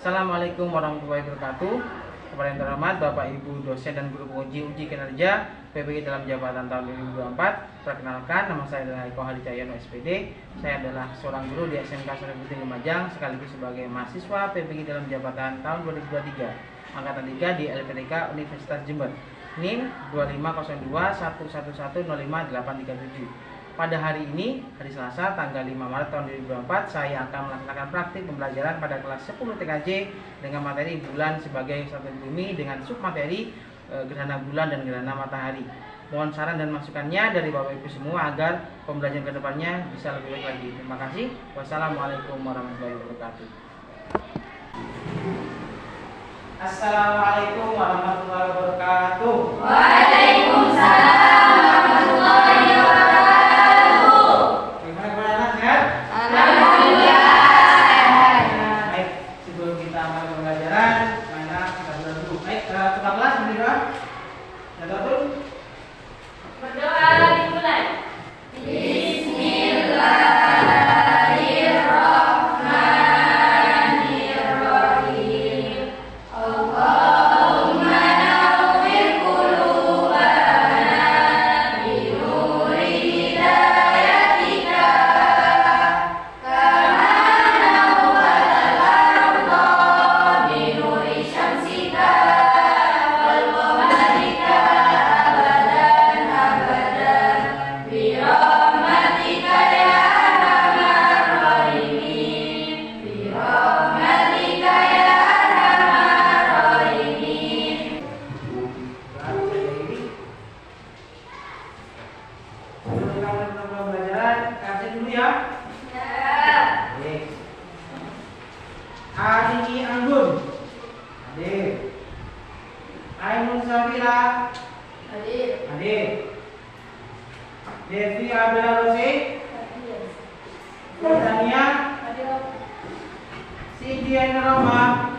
Assalamualaikum warahmatullahi wabarakatuh. Kepada yang terhormat Bapak Ibu dosen dan guru penguji uji kinerja PBG dalam jabatan tahun 2024. Perkenalkan, nama saya adalah Eko Hadi Cahyono SPD. Saya adalah seorang guru di SMK Sore Putih Lumajang sekaligus sebagai mahasiswa PBG dalam jabatan tahun 2023 angkatan 3 di LPTK Universitas Jember. NIM 2502111050837. Pada hari ini, hari Selasa, tanggal 5 Maret tahun 2024, saya akan melaksanakan praktik pembelajaran pada kelas 10 TKJ dengan materi bulan sebagai satelit bumi dengan submateri gerhana bulan dan gerhana matahari. Mohon saran dan masukannya dari Bapak Ibu semua agar pembelajaran kedepannya bisa lebih baik lagi. Terima kasih. Wassalamualaikum warahmatullahi wabarakatuh. Assalamualaikum warahmatullahi wabarakatuh. Waalaikumsalam warahmatullahi wabarakatuh. Adini Anggun, hadir. Ainun Safira, Hadir. hadir. Devi Abdullah Rosi, Tania, Siti Roma,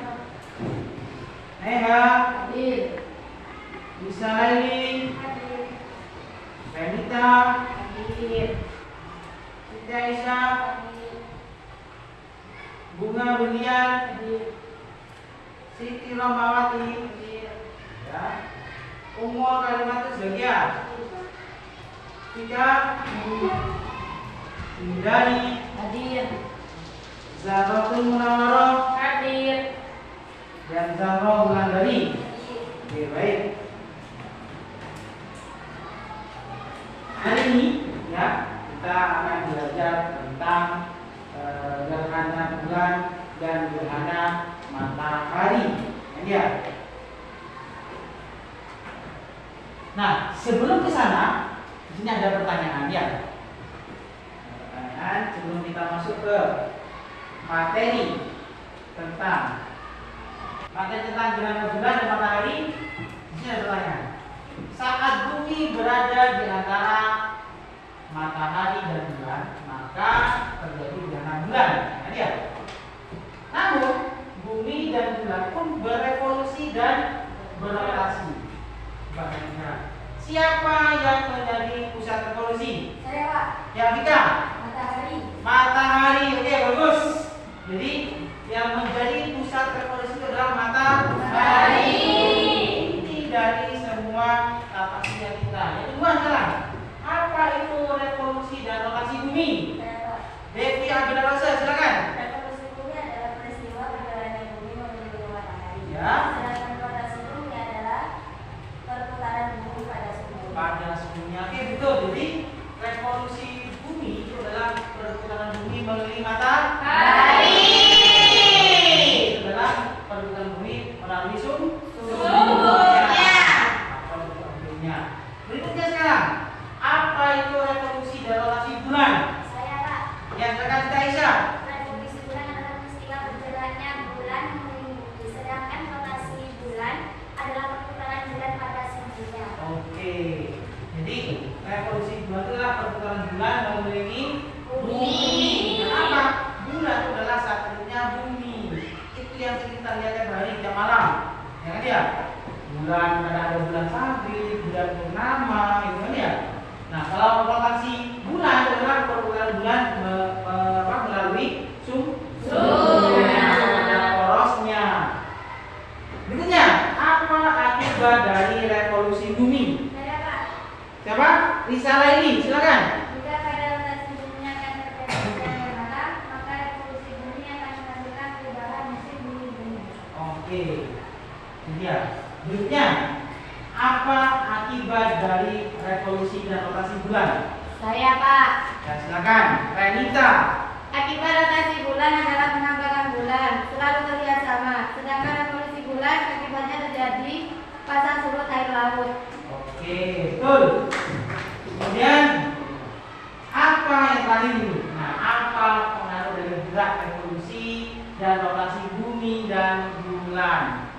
Neha, Hadir. Bisa Laili, Renita, Hadir. Siti Aisyah, Bunga Bulian, Siti Romawati, ya. Umur Kalimatus Bagia, Tiga, Indari, Hadir. Zahratul Munawwaroh, Hadir. dan Zahra Wulandari. Oke, baik. Hari ini ya kita akan belajar tentang gerhana bulan dan gerhana matahari. Ya. Nah, sebelum ke sana, di sini ada pertanyaan ya. Pertanyaan sebelum kita masuk ke materi tentang gerhana bulan dan matahari. Di sini ada pertanyaan. Saat bumi berada di antara matahari dan bulan, maka terjadi gerhana bulan. Ya. Namun, bumi dan bulan pun berevolusi dan berotasi. Siapa yang menjadi pusat revolusi? Saya, Pak. Ya, Vika. Matahari. Matahari. Oke, bagus. Jadi, yang menjadi pusat revolusi itu adalah matahari. Inti dari semua tafsir kita. Yang kedua sekarang, apa itu revolusi dan rotasi bumi? Saya, Pak. Devi Abdullah Rosa, silakan. Revolusi bumi adalah peristiwa pergerakan bumi mengelilingi matahari. Ya. Sedangkan rotasi bumi adalah perputaran bumi pada suhunya. Pada suhunya. Oke, betul. Jadi revolusi bumi itu adalah perputaran bumi mengelilingi matahari. Itu adalah perputaran bumi melalui suhunya. Berikutnya sekarang, apa itu revolusi dan rotasi bulan? Saya, Pak. Yang silakan Siti Aisyah. Revolusi bulan adalah peristiwa bergeraknya bulan mengelilingi bumi, sedangkan rotasi bulan adalah perputaran bulan pada suhunya. Oke. Jadi revolusi bulan itu adalah perputaran bulan mengelilingi bumi. Kenapa? Bulan itu adalah satelitnya bumi. Itu yang kita lihat tiap hari tiap malam. Ya kan ya? Bulan ada bulan sabit, bulan purnama, itu kan ya. Nah, kalau rotasi bulan adalah perputaran bulan melalui suhunya, ada porosnya, Oke, ini dia. Berikutnya, apa akibat dari revolusi dan rotasi bulan? Saya, Pak. Ya, silakan, Renita. Akibat rotasi bulan adalah penampakan bulan selalu terlihat sama, sedangkan revolusi bulan akibatnya terjadi pasang surut air laut. Oke, betul. Kemudian apa yang tadi dulu? Nah, apa pengaruh dari gerak revolusi dan rotasi bumi dan bulan?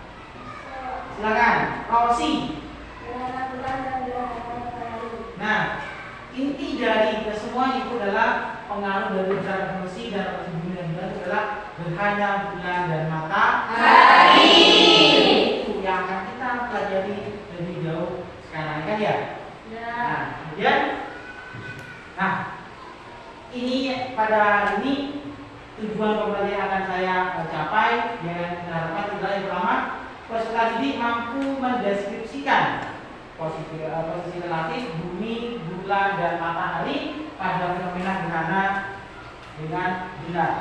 Silakan, Rosi. Gerhana bulan dan gerhana matahari. Nah, inti dari kesemua itu adalah pengaruh dari gerak revolusi dan rotasi bumi dan bulan itu adalah gerhana bulan dan matahari. Itu yang akan kita pelajari lebih jauh sekarang kan ya? Nah, kemudian, ini pada hari ini tujuan pembelajaran yang akan saya capai yang kita harapkan adalah yang pertama, peserta didik mampu mendeskripsikan posisi relatif bumi, bulan, dan matahari pada fenomena gerhana dengan benar.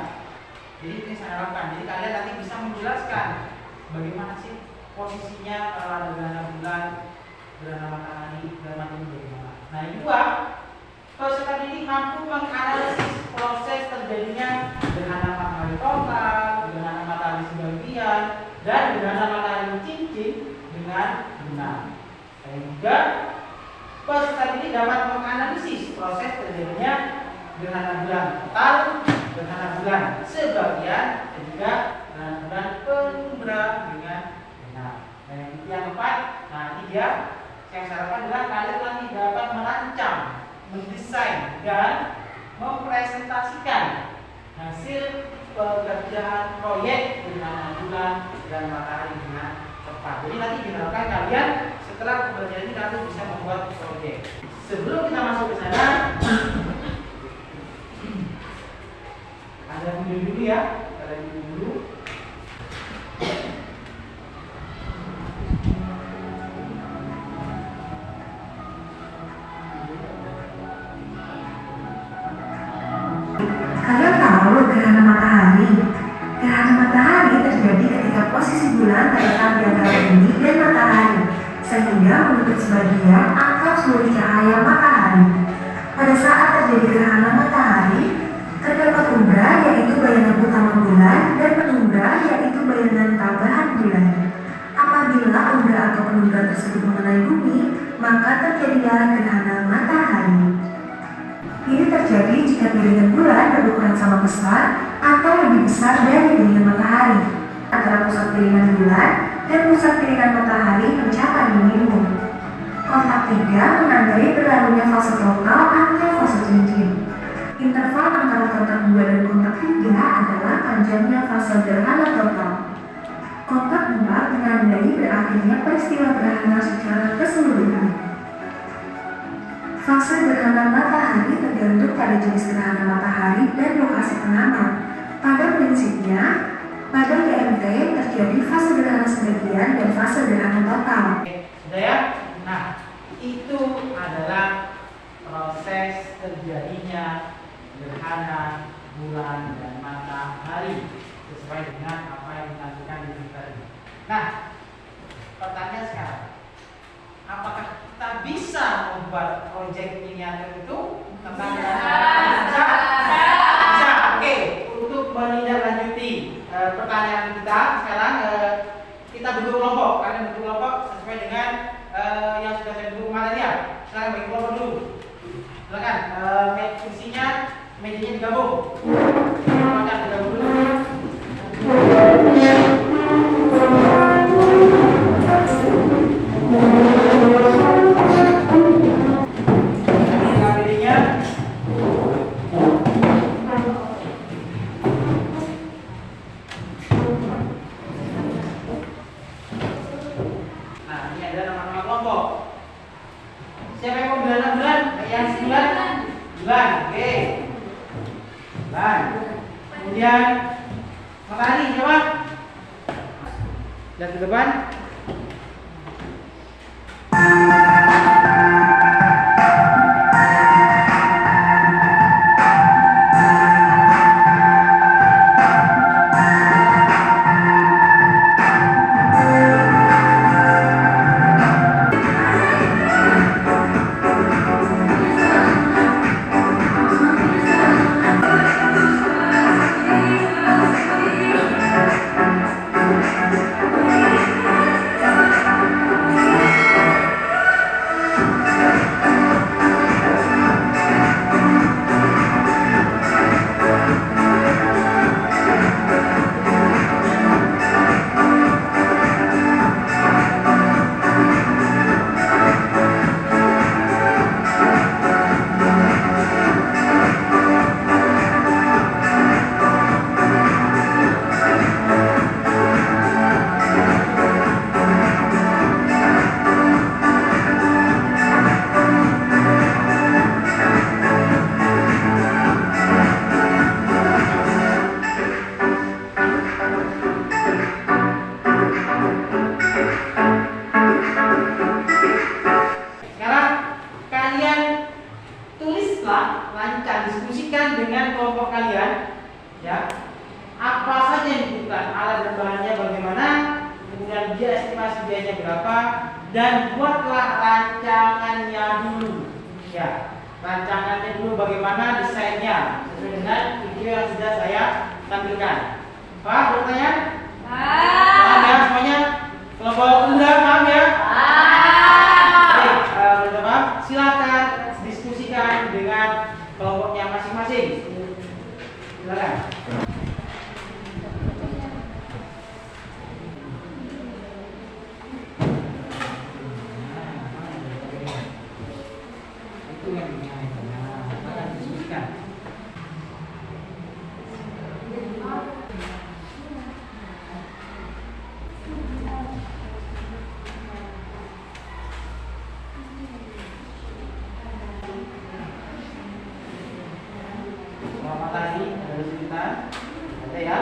Jadi ini saya harapkan, jadi kalian nanti bisa menjelaskan bagaimana sih posisinya kalau ada gerhana bulan, gerhana matahari, gerhana bumi bagaimana. Nah, yang kedua, peserta didik mampu menganalisis proses terjadinya gerhana matahari total, gerhana matahari sebagian, dan gerhana matahari cincin dengan benar. Dan juga peserta didik dapat menganalisis proses terjadinya gerhana bulan total, gerhana bulan sebagian, dan juga gerhana bulan penumbra dengan benar. Dan yang keempat, nah ini dia yang saya harapkan adalah kalian nanti dapat merancang, mendesain dan mempresentasikan hasil pekerjaan proyek gerhana bulan dan matahari dengan tepat. Jadi nanti diharapkan kalian setelah pembelajaran ini kalian bisa membuat proyek. Sebelum kita masuk ke sana, ada video dulu ya, ada video dulu. Kalian tahu gerhana matahari? Gerhana matahari terjadi ketika posisi bulan terletak di antara bumi dan matahari, sehingga menutup sebagian atau seluruh cahaya matahari. Pada saat terjadi gerhana matahari, terdapat umbra yaitu bayangan utama bulan dan penumbra yaitu bayangan tambahan bulan. Apabila umbra atau penumbra tersebut mengenai bumi, maka terjadilah gerhana matahari. Ini terjadi jika piringan bulan berukuran sama besar atau lebih besar dari piringan matahari. Antara pusat piringan bulan dan pusat piringan matahari mencapai minimum. Kontak 3 menandai berlalunya fase total atau fase cincin. Interval antara kontak 2 dan kontak 3 adalah panjangnya fase gerhana total. Kontak 4 menandai berakhirnya peristiwa gerhana secara keseluruhan. Fase gerhana matahari tergantung pada jenis gerhana matahari dan lokasi pengamat. Pada prinsipnya, pada GMT terjadi fase gerhana sebagian dan fase gerhana total. Sudah ya? Nah, itu adalah proses terjadinya gerhana bulan dan matahari sesuai dengan apa yang dilakukan di tadi. Nah, pertanyaan sekarang, apakah kita bisa membuat proyek miniatur itu tentang bisa? Oke, untuk menindaklanjuti pertanyaan kita sekarang kita bentuk kelompok. Kalian bentuk kelompok sesuai dengan yang sudah saya bentuk kemarin ya. Silakan bagi kelompok dulu. Silakan fungsinya mejanya digabung. Silakan digabung dulu. Siapa yang mau bulan? Yang bulan? Bulan, oke. Bulan. Kemudian matahari siapa? Lihat ke depan. estimasi biayanya berapa, dan buatlah rancangannya dulu. Ya, rancangannya dulu bagaimana desainnya sesuai dengan video yang sudah saya tampilkan. Paham pertanyaan? Paham ya semuanya? Kelompok undang paham ya? Baik, teman-teman, silakan diskusikan dengan kelompoknya masing-masing. Silakan. Itu yang mana diskusikan. Matahari ada sekitar, ada ya.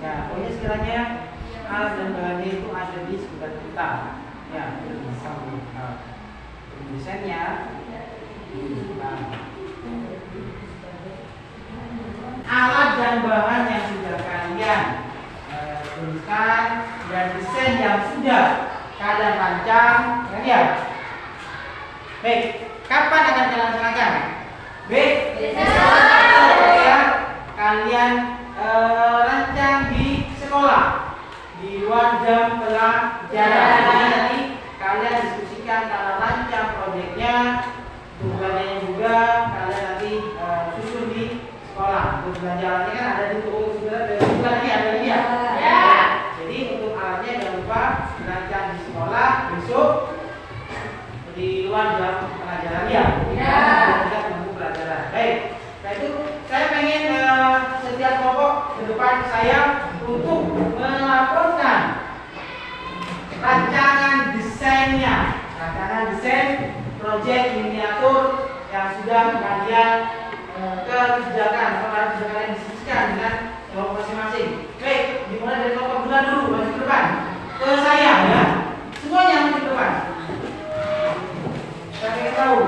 Nah, pokoknya sekiranya alat dan bahannya itu ada di sekitar kita. Ya, bisa desainnya. Nah, alat dan bahan yang sudah kalian tuliskan dan desain yang sudah kalian rancang, ya. Baik, kapan akan kalian laksanakan? Baik, ya, kalian rancang di sekolah di luar jam pelajaran. Jadi nanti kalian diskusikan cara rancang proyeknya, tugasnya juga kalian nanti susun di sekolah. Untuk belajarannya kan ada di toko sebenarnya ada lagi ya. Ya. Jadi untuk alatnya jangan lupa rancang di sekolah, besok di luar jam pelajaran ya. Ya. Tidak menunggu pelajaran. Baik. Nah itu saya pengen setiap kelompok ke depan saya untuk melaporkan rancangan desainnya, rancangan desain proyek miniatur yang sudah kalian kerjakan atau sudah kalian diskusikan dengan kelompok masing-masing. Baik, dimulai dari kelompok bulan dulu, maju ke depan. Ke saya ya, semuanya maju ke depan. Saya ingin tahu.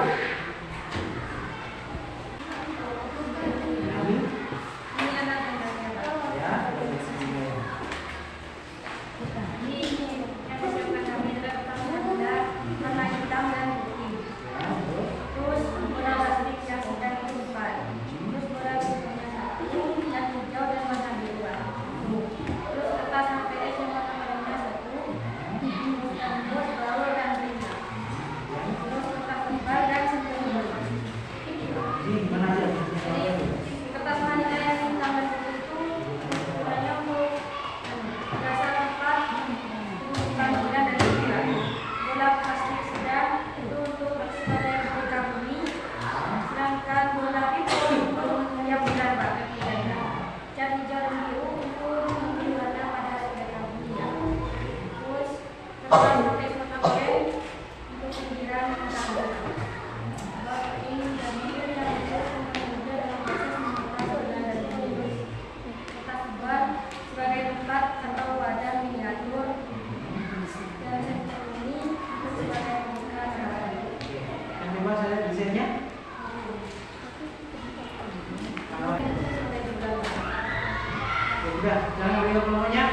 Udah, jangan ambil kelompoknya.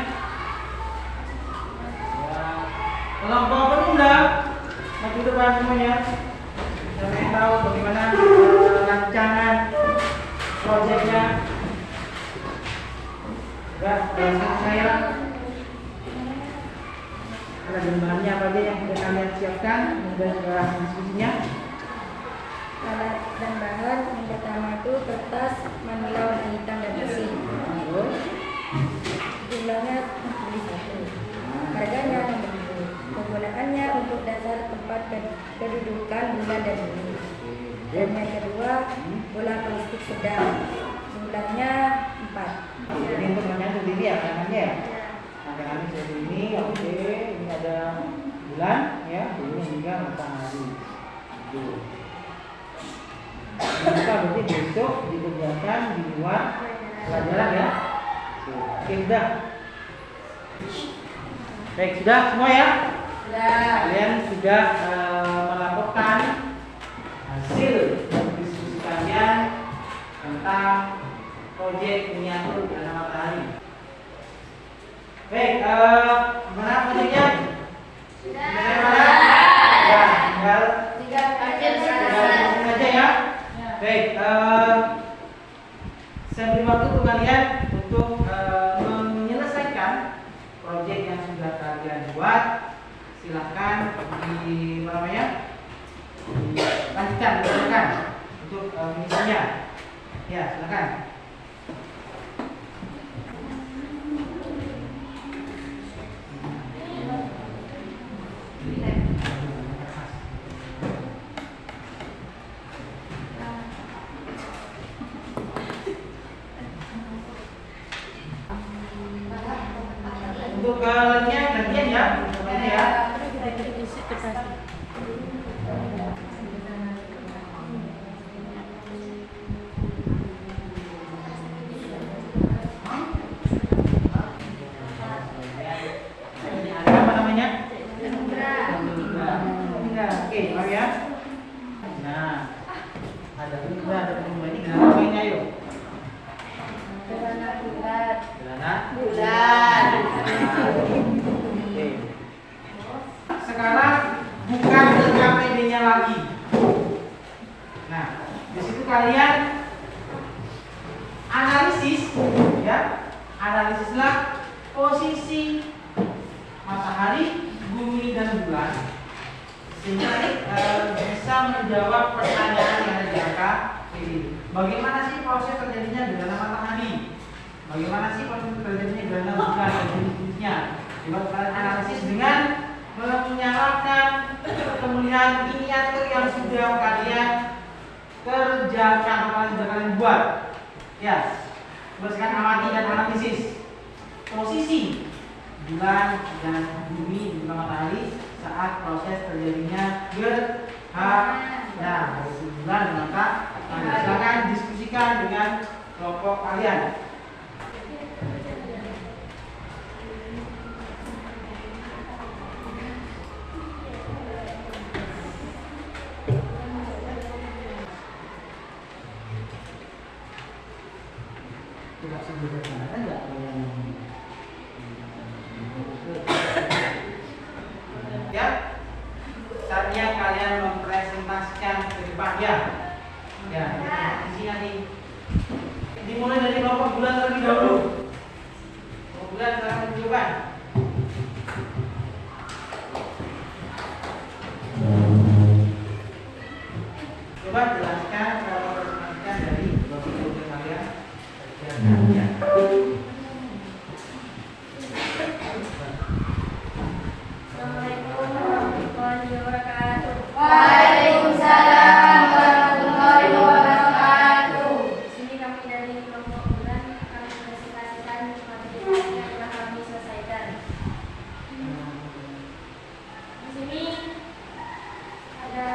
Ya. Kelompok penunda, maju depan semuanya. Saya ingin tahu bagaimana rancangan proyeknya. Udah, saya ada bahannya apa aja yang sudah kalian siapkan, kemudian sekarang diskusinya. Alat dan bahan yang pertama itu kertas, manila warna hitam dan besi. Jumlahnya 1. Harganya 6.000. Penggunaannya untuk dasar tempat kedudukan bulan dan bumi. Dan yang kedua, bola plastik sedang. Jumlahnya 4. Ini untuk rancangan sendiri ya, tangannya ya. Rancangan seperti ini, oke. Ini ada bulan ya, ini juga matahari. Kita berarti besok dikerjakan di luar pelajaran ya. Oke, sudah. Baik, sudah semua ya? Sudah. Kalian sudah melaporkan hasil diskusi kalian tentang proyek miniatur gerhana matahari. Baik, mana proyeknya? kalian untuk menyelesaikan proyek yang sudah kalian buat, silahkan dilanjutkan untuk finishingnya. Ya, silakan. Untuk galanya gantian ya, semuanya ya. Ini ada apa namanya? Oke, mau ya. Nah, ada rumah ini kenapa mainnya yuk? Gerhana bulan. Bulan. Oke. Sekarang bukan ke KPD-nya lagi. Nah, di situ kalian analisis, ya, analisislah posisi matahari, bumi dan bulan, sehingga bisa menjawab pertanyaan yang ada di angka ini. Bagaimana sih proses terjadinya gerhana matahari? Bagaimana sih proses terjadinya gerhana bulan dan jenis-jenisnya? Coba kalian analisis dengan menyalakan kemuliaan miniatur yang sudah kalian kerjakan atau sudah kalian buat. Ya, teruskan amati dan analisis posisi bulan dan bumi dan matahari saat proses terjadinya gerhana bulan dan matahari. Silakan diskusikan dengan kelompok kalian. Tidak sederhana kan enggak? Ya, saatnya kalian mempresentasikan ke depan ya. Ya, di sini nanti dimulai dari kelompok bulan terlebih dahulu. Kelompok bulan sekarang menunjukkan. Coba jelaskan kalau presentasikan dari kelompok kalian. Ya. Assalamualaikum warahmatullahi wabarakatuh. Waalaikumsalam warahmatullahi wabarakatuh. Di sini kami dari kelompok bulan akan mempresentasikan materi yang telah kami selesaikan. Di sini ada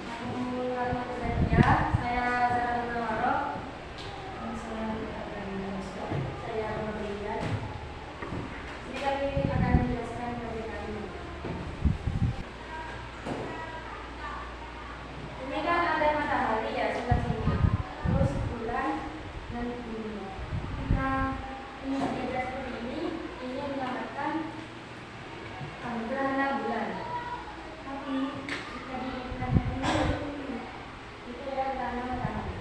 kalimat kerja. Saya Zara Munawwaroh. Saya Romaria. Jadi kami akan menjelaskan proyek kami. Ini kan ada matahari ya sebelah sini, terus bulan dan bumi. Nah, ini beda seperti ini dinamakan gerhana bulan. Tapi jika diinginkan ini, itu adalah gerhana matahari.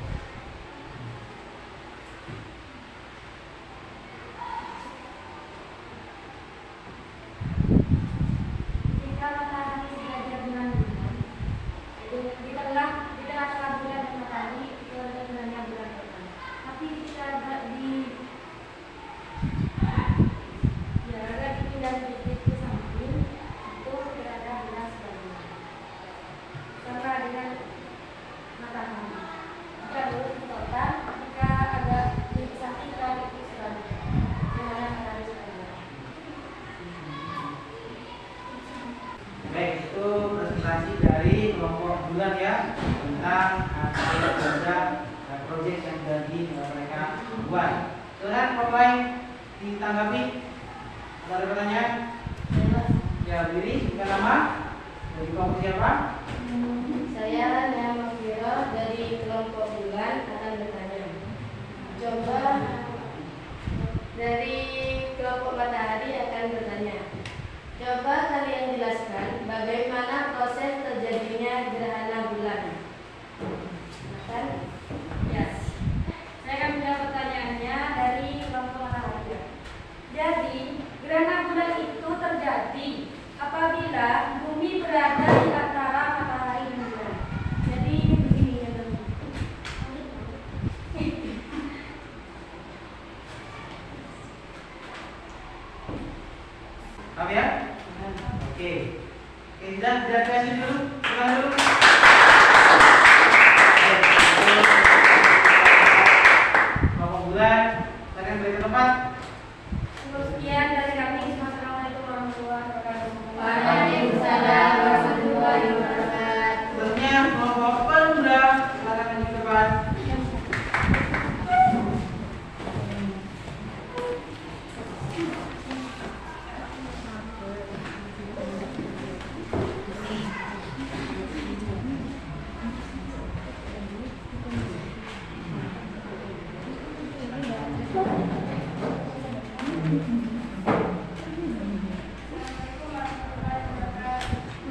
Jika matahari sejajar dengan bulan, di tengah-tengah bulan dan matahari itu adalah gerhana bulan total. Tapi jika agak dipindah sedikit ke samping, itu berada bulan sebaliknya. Sama dengan matahari. Jika lurus ke total, jika agak di samping itu sebaliknya. Gerhana matahari sebaliknya. Baik, itu presentasi dari kelompok bulan ya tentang hasil kerja dan proyek yang jadi mereka buat. Silakan kelompok lain ditanggapi. Ada pertanyaan? Ya, diri, bukan nama. Dari kelompok siapa? Saya Rania Mafiro dari kelompok bulan akan bertanya. Coba dari kelompok matahari akan bertanya. Coba kalian jelaskan bagaimana proses terjadinya gerhana bulan. Kan? diapresiasi dulu, pulang dulu. Kelompok bulan, silakan beri tempat. Cukup sekian dari kami. Assalamualaikum warahmatullahi wabarakatuh. Waalaikumsalam warahmatullahi wabarakatuh. Selanjutnya kelompok pemuda, silakan maju ke depan.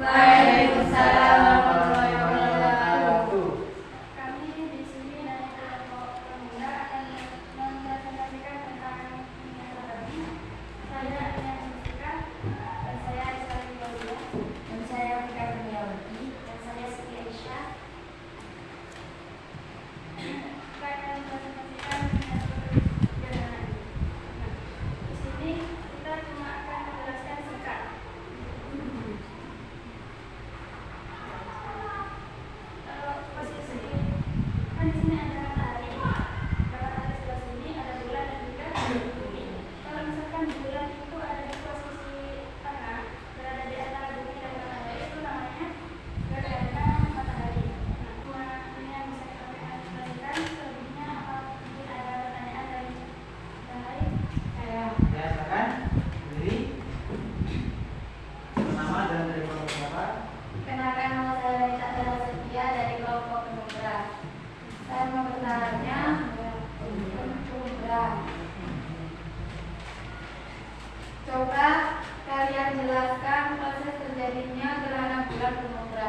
Waalaikumsalam warahmatullahi wabarakatuh. Kami di sini dari kelompok pemuda akan mempresentasikan tentang minyak. Saya Ania Mustika, dan saya Islami Klaudia, Dan saya Fika Kurniawati. dan saya Siti Aisyah. Kita akan mempresentasikan minyak gerhana ini. Nah, di sini kita cuma akan menjelaskan singkat. Kalau posisi kan di sini ada matahari, matahari sebelah sini ada bulan dan juga bumi. Kalau misalkan bulan itu ada di posisi tengah, berada di antara bumi dan matahari, itu namanya gerhana matahari. Nah, cuma ini yang bisa kami presentasikan. Selebihnya apa mungkin ada pertanyaan dari yang lain? Ya, silakan berdiri. Nama dan dari kelompok berapa? Kenalkan, nama saya Raisa Dara Setia dari kelompok pemuda. Saya mau bertanya pemuda. Coba kalian jelaskan proses terjadinya gerhana bulan pemuda.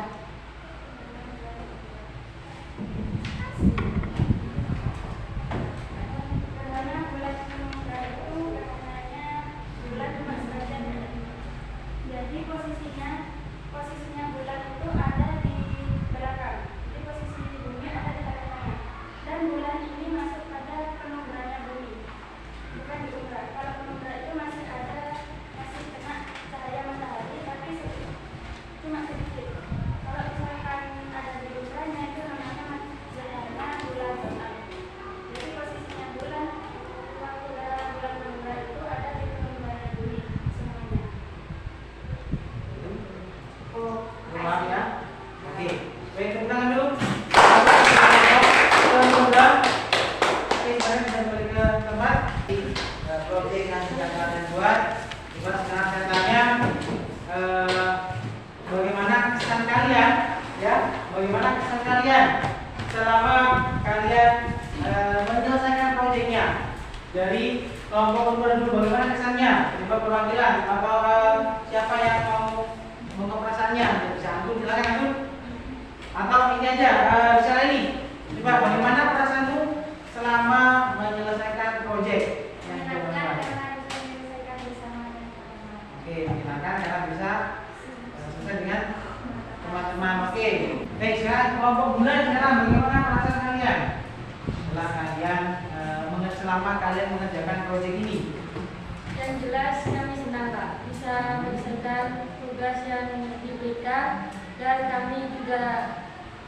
Gerhana bulan pemuda itu gerhananya bulan cuma sebagian. Jadi posisinya bulan itu ada di belakang. Jadi posisi bumi ada di tengah-tengah. Dan bulan ini masuk pada penumburannya bumi, bukan di umbra. Kalau penumbra itu masih kena cahaya matahari, tapi cuma sedikit. Kalau misalkan ada di umbranya itu namanya gerhana bulan total. Jadi posisinya bulan waktu dalam bulan penumbra itu ada di penumburannya bumi semuanya. Rumah ya. Oke. Baik, tepuk tangan dulu. Pemuda. Oke, sekarang kita kembali ke tempat. Proyek yang sudah kalian buat. Coba sekarang saya tanya, bagaimana kesan kalian, ya? Bagaimana kesan kalian selama kalian menyelesaikan proyeknya? Dari kelompok pemuda dulu, bagaimana kesannya? Coba perwakilan atau siapa yang mau perasaannya? Bisa antum, silakan antum. Atau ini aja, bisa ini. Coba bagaimana perasaanmu selama menyelesaikan proyek yang Menyenangkan dibuat? karena bisa menyelesaikan bersama teman-teman. Oke, menyenangkan karena bisa selesai dengan teman-teman. Oke. Baik, sekarang kelompok bulan sekarang bagaimana perasaan kalian setelah kalian selama kalian mengerjakan proyek ini? Yang jelas kami senang Pak bisa menyelesaikan tugas yang diberikan, dan kami juga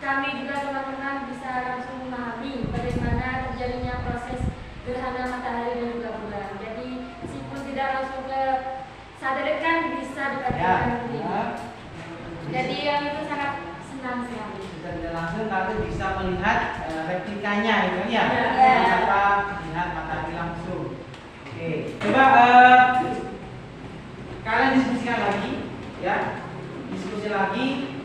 teman-teman bisa langsung memahami bagaimana terjadinya proses gerhana matahari dan juga bulan. Jadi meskipun tidak langsung ke sadarkan bisa dikatakan sendiri. Jadi yang itu sangat senang sekali. Bisa tidak langsung tapi bisa melihat replikanya itu ya. Ya. Tanpa melihat matahari langsung. Oke. Coba kalian diskusikan lagi ya. Diskusi lagi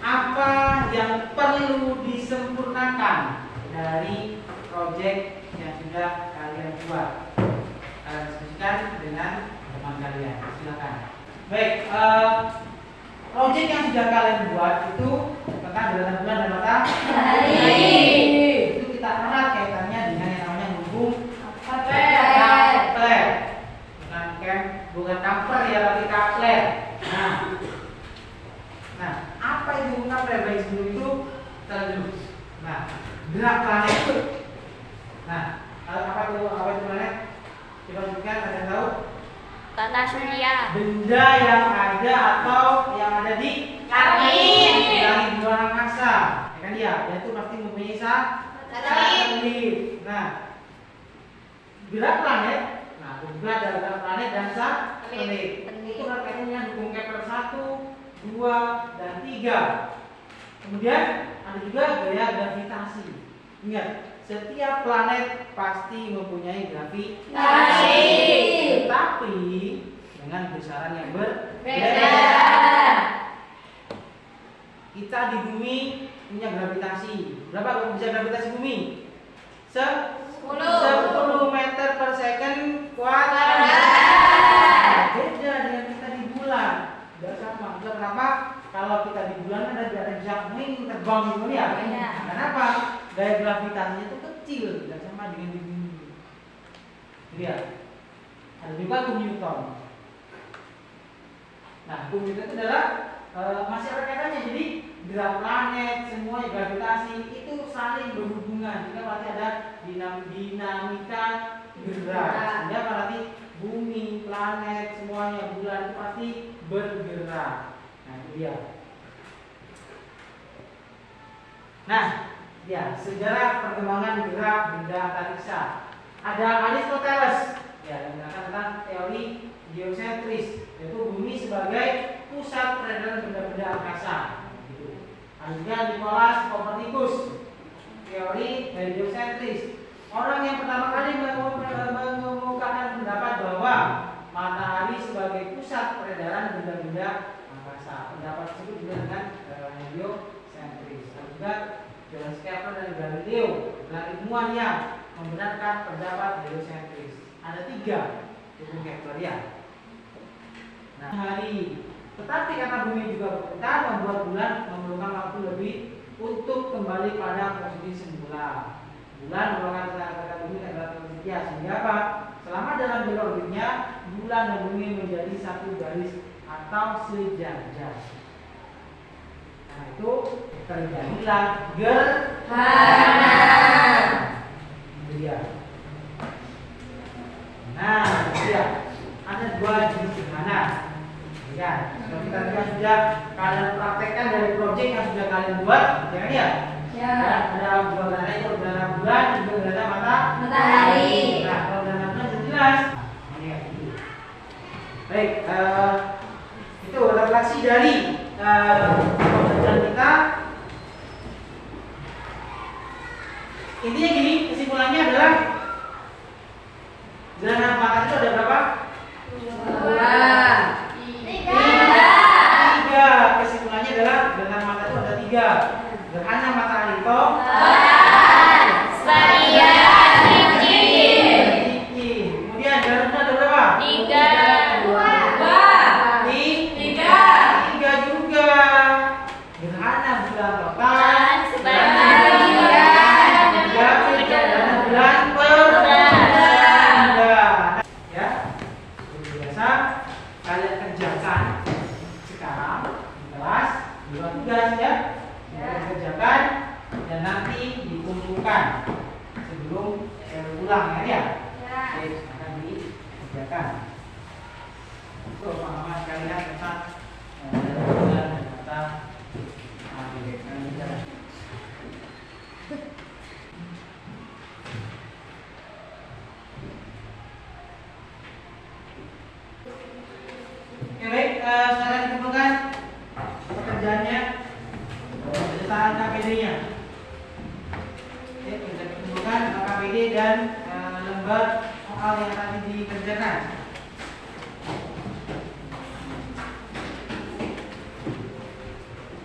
apa yang perlu disempurnakan dari proyek yang sudah kalian buat. Kalian diskusikan dengan teman kalian. Silakan. Baik, proyek yang sudah kalian buat itu tentang gerhana bulan dan matahari. Itu kita erat kaitannya dengan yang namanya hubung kapler. Bukan kamper ya, tapi kapler. Nah, apa itu hubung kapler? Baik, sebelum itu kita lihat dulu. Nah, gerak planet. Nah, apa itu planet? Coba sebutkan, ada yang tahu? Tata surya. Benda yang ada atau yang ada berada di Langit. di luar angkasa. Ya kan dia itu pasti mempunyai satelit. Nah, bila planet, nah juga ada planet dan satelit. Itu raketannya dukung Kepler 1, 2, dan 3. Kemudian ada juga gaya gravitasi. Ingat, setiap planet pasti mempunyai gravitasi, tetapi dengan besaran yang berbeda. Kita di bumi punya gravitasi. Berapa bisa gravitasi bumi? 10 meter per second kuadrat. Beda dengan kita di bulan. Tidak sama. Kenapa? Kalau kita di bulan ada bisa terbang gitu ya. Kenapa? Gaya gravitasinya itu kecil, tidak sama dengan di bumi. Lihat. Ada juga hukum Newton. Nah, hukum Newton itu adalah masih raketannya. Jadi gerak planet, semua gravitasi itu saling berhubungan. Jika berarti ada dinamika gerak. Sehingga berarti bumi, planet, semuanya bulan itu pasti bergerak. Nah, itu dia. Nah, ya sejarah perkembangan gerak benda antariksa. Ada Aristoteles yang mengatakan tentang teori geosentris, yaitu bumi sebagai pusat peredaran benda-benda angkasa. Ada juga Nicholas Copernicus, teori geosentris. Orang yang pertama kali mengemukakan pendapat bahwa matahari sebagai pusat peredaran benda-benda angkasa. Pendapat tersebut juga dengan geosentris. Ada juga Johannes Kepler dan Galileo, adalah ilmuwan yang membenarkan pendapat geosentris. Ada 3 hukum Kepler ya. Nah, hari. Tetapi karena bumi juga berputar, membuat bulan memerlukan waktu lebih untuk kembali pada posisi semula. Bulan merupakan tanda bumi adalah setia, sehingga apa? Selama dalam jalur orbitnya, bulan dan bumi menjadi satu garis atau sejajar. Nah, itu terjadilah gerhana. Itu dia. Nah, itu dia. Ada 2 jenis gerhana. Ya, kalau kita lihat sudah kalian praktekkan dari proyek yang sudah kalian buat, ya kan ya? Ya. Ada 2 gerhana itu, gerhana bulan, juga gerhana matahari. Nah, kalau gerhana bulan sudah jelas. Ini ya, itu. Baik, itu refleksi dari pembelajaran kita. Intinya gini, kesimpulannya adalah gerhana matahari itu ada berapa? 3. Kesimpulannya adalah gerhana matahari itu ada 3. Gerhana matahari itu kemudian gerhana bulan ada berapa? 3 juga. Gerhana bulan total gerhana bulan ya. Seperti biasa kalian kerjakan sekarang di kelas di ruang tugas ya. Kalian kerjakan dan nanti dikumpulkan sebelum ulang ya. Baik, akan dikerjakan. Itu pemahaman kalian tentang bulan dan kata Oke, baik, sekarang dikumpulkan pekerjaannya, pesertaan KPD-nya. Oke, kita kumpulkan KPD dan lembar soal yang tadi dikerjakan.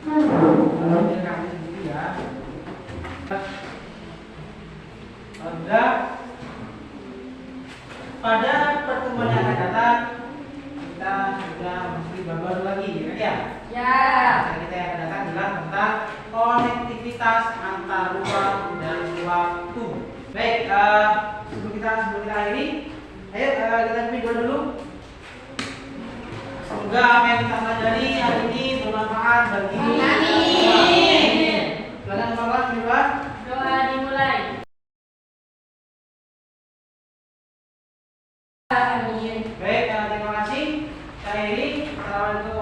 Kalau kami sendiri ya. Alhamdulillah, pada pertemuan yang akan datang kita sudah mesti baru lagi ya. Nah, kita yang akan datang adalah tentang konektivitas antar ruang dan waktu. Baik, sebelum kita akhiri, ayo kita video dulu. Semoga apa yang kita pelajari hari ini bermanfaat bagi kita. Silakan Bapak, Doa dimulai. Baik, terima kasih. Saya Iri. Assalamualaikum.